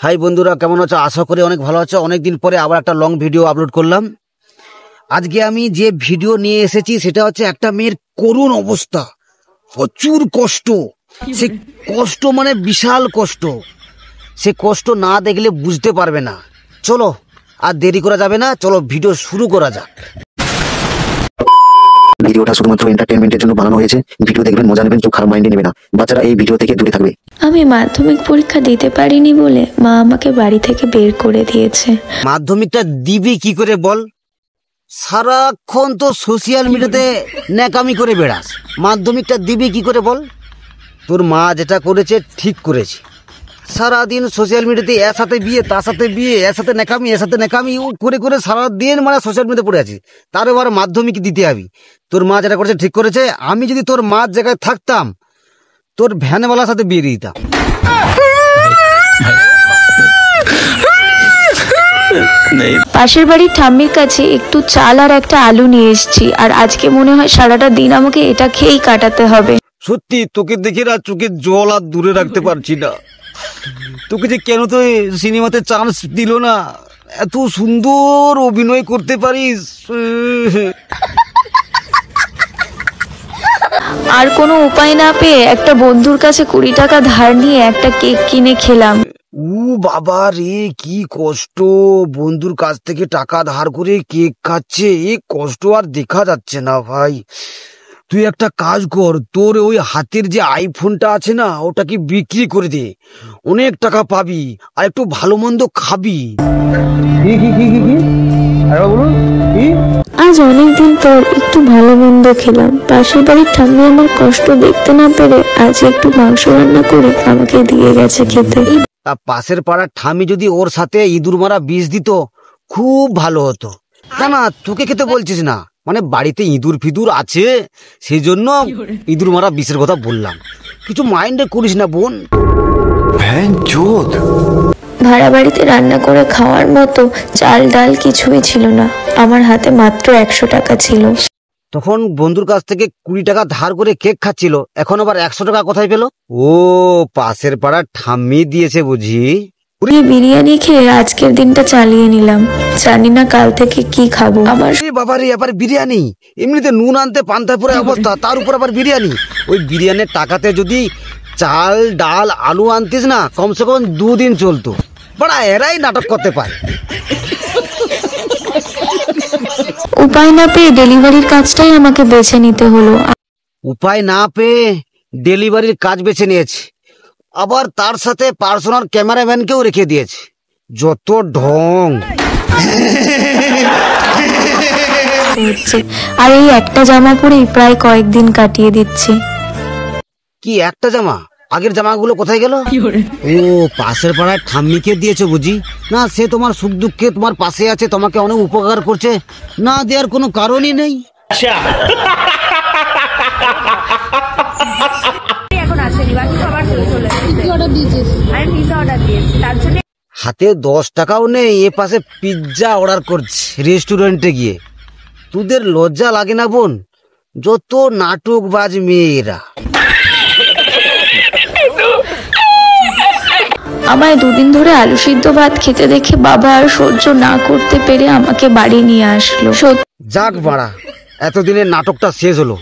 High বন্ধুরা, কেমন আছো? আশা করি অনেক ভালো আছো। অনেকদিন পরে আবার একটা লং ভিডিও আপলোড করলাম। আজকে আমি যে ভিডিও নিয়ে এসেছি সেটা হচ্ছে একটা মেয়ের করুণ অবস্থা, প্রচুর কষ্ট। সে কষ্ট মানে বিশাল কষ্ট। সে কষ্ট না দেখলে বুঝতে পারবে না। চলো আর দেরি করা যাবে না, চলো ভিডিও শুরু করা যাক। ভিডিওটা শুধুমাত্র এন্টারটেইনমেন্টের জন্য বানানো হয়েছে। ভিডিও দেখবেন, মজা নেবেন, চোখ খারাপ মাইন্ডে নেবে না। বাচ্চারা এই ভিডিও থেকে দূরে থাকবে। আমি মাধ্যমিক পরীক্ষা দিতে পারিনি বলে মা আমাকে বাড়ি থেকে বের করে দিয়েছে। মাধ্যমিকটা দিবি কি করে বল? সারাক্ষণ তো সোশ্যাল মিডিয়াতে ন্যাকামি করে বেড়াস। মাধ্যমিকটা দিবি কি করে বল? তোর মা যেটা করেছে ঠিক করেছে। সারাদিন সোশ্যাল মিডিয়াতে এর সাথে বিয়ে, তার সাথে বিয়ে, এর সাথে ন্যাকামি, এর সাথে ন্যাকামি করে করে সারাদিন মানে সোশ্যাল মিডিয়াতে পড়ে আছি। তার এবার মাধ্যমিক দিতে হবি। তোর মা যেটা করেছে ঠিক করেছে। আমি যদি তোর মার জায়গায় থাকতাম, তোর ভ্যানওয়ালার সাথে বিয়ে দিয়ে দিতাম। পাশের বাড়ির ঠাম্মির কাছে একটু চাল আর একটা আলু নিয়ে এসেছি, আর আজকে মনে হয় সারাটা দিন আমাকে এটা খেয়েই কাটাতে হবে। সত্যি তোকে দেখে না চোখের জল আর দূরে রাখতে পারছি না। তোকে যে কেন তো সিনেমাতে চান্স দিল না? এত সুন্দর অভিনয় করতে পারিস। আর কোনো উপায় না পেয়ে একটা বন্ধুর কাছে 20 টাকা ধার নিয়ে একটা কেক কিনে খেলাম। বাবা রে, কি কষ্ট! বন্ধুর কাছ থেকে টাকা ধার করে কেক খাচ্ছে, এই কষ্ট আর দেখা যাচ্ছে না ভাই। তুই একটা কাজ কর, তোর ওই হাতের যে আইফোনটা আছে না, ওটাকে বিক্রি করে দে, অনেক টাকা পাবি আর একটু ভালো মন্দ খাবি। আজ অনেকদিন পর একটু ভালো মন্দ খেলাম। পাশের বাড়ির ঠাম্মি আমার কষ্ট দেখতে না পেরে আজ একটু মাংস রান্না করে আমাকে দিয়ে গেছে খেতে। তা পাশের পাড়ার ঠামি যদি ওর সাথে ইঁদুর মারা বিষ দিত, খুব ভালো হতো। না না, তোকে খেতে বলছিস না, মানে বাড়িতে ইঁদুর ফিদুর আছে, সেই জন্য ইঁদুর মারা বিষের কথা বললাম। কিছু মাইন্ডে করিস না বোন। ভাড়া বাড়িতে রান্না করে খাওয়ার মতো চাল ডাল কিছুই ছিল না। আমার হাতে মাত্র 100 টাকা ছিল। তখন বন্ধুর কাছ থেকে 20 টাকা ধার করে কেক খাচ্ছিল, এখন আবার 100 টাকা কোথায় পেল? ও, পাশের পাড়ার ঠাম্মি দিয়েছে বুঝি। বিরিয়ানি খেয়ে আজকের দিনটা চালিয়ে নিলাম। জানি না কাল থেকে কি খাবো। আমার বাবারে, আবার বিরিয়ানি! এমনিতে নুন আনতে পান্তা পরে অবস্থা, তার উপর আবার বিরিয়ানি। ওই বিরিয়ানির টাকাতে যদি চাল ডাল আলু আনতিস না, কমসে কম 2 দিন চলতো। বড়া এরাই নাটক করতে পারে। উপায় না পেয়ে ডেলিভারির কাজটাই আমাকে বেছে নিতে হলো। উপায় না পেয়ে ডেলিভারির কাজ বেছে নিয়েছে, আবার তার সাথে পার্সোনাল ক্যামেরাম্যানকেও রেখে দিয়েছে। যত ঢং! আর এই একটা জামা পরেই প্রায় কয়েকদিন কাটিয়ে দিচ্ছি। কি একটা জামা? আগের জামাগুলো কোথায় গেল? ও, পাশের পাড়ায় ঠাম্মিকে দিয়েছে বুঝি। না, সে তোমার সুখ দুঃখে তোমার পাশে আছে, তোমাকে অনেক উপকার করছে, না দেওয়ার কোনো কারণই নেই। হাতে 10 টাকাও নেই, এ পাশে পিৎজা অর্ডার করছে রেস্টুরেন্টে গিয়ে। তোদের লজ্জা লাগে না বোন? যত নাটকবাজ মেয়েরা। আমায় 2 দিন ধরে আলু সিদ্ধ ভাত খেতে দেখে বাবা আর সহ্য না করতে পেরে আমাকে বাড়ি নিয়ে আসলো। যাক বাড়া, এতদিনের নাটকটা শেষ হলো।